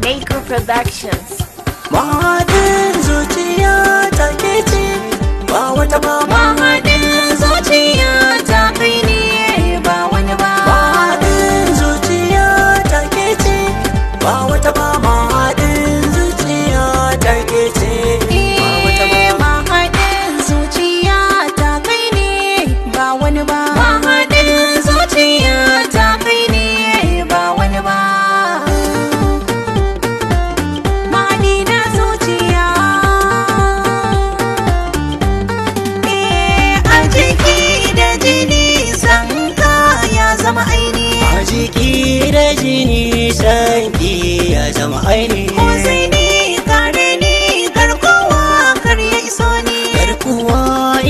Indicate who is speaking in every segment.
Speaker 1: Maker Productions.
Speaker 2: Mahadin zuciyata ke ce, ba wata ba.
Speaker 1: Mahadin zuciyata kai ne, ba wani ba.
Speaker 2: Mahadin zuciyata ke ce, ba wata ba. Mahadin zuciyata ke ce, ba wata ba.
Speaker 1: Mahadin zuciyata kai ne, ba wani ba. Mahadin zuciyata kai ne, ba wani ba. Mahadi na zuciya, a jiki da jini san ka ya zama aini.
Speaker 2: A jiki da jini sanki ya zama aini.
Speaker 1: Hussaini kare ni garkuwa kar ya iso ni.
Speaker 2: Garkuwa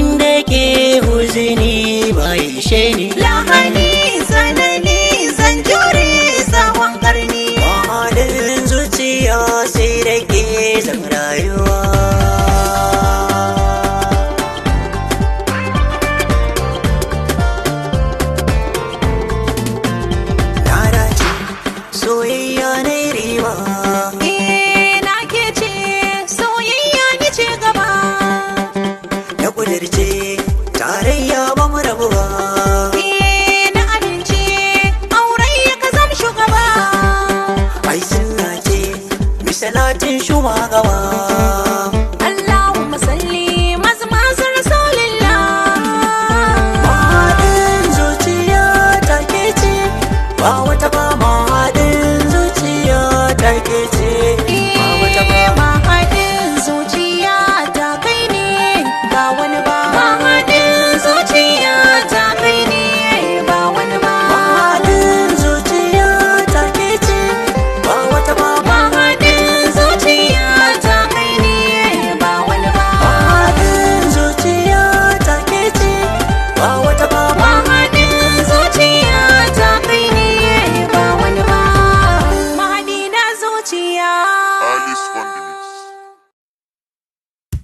Speaker 2: inda ke huzini bai ishe ni.
Speaker 1: Lahani sanani zan jure tsawon karni.
Speaker 2: Mahadin zuciya sai da ke zan rayuwa. Na dace soyayya na riba.
Speaker 1: Na ke ce soyayya ni ce gaba.
Speaker 2: Na kudirce tarayya ba mu rabu ba.
Speaker 1: Na amince auren ya ka zam shugaba.
Speaker 2: Ai sunna ce misalatin shugaba.
Speaker 1: Allahumma salli mazmazar rasulillah.
Speaker 2: Mahadin zuciya ta ke ce, ba wata ba. Mahadin zuciya ta ke ce, ba wata ba.
Speaker 1: Mahadin zuciya ta kai ne, ba wani ba.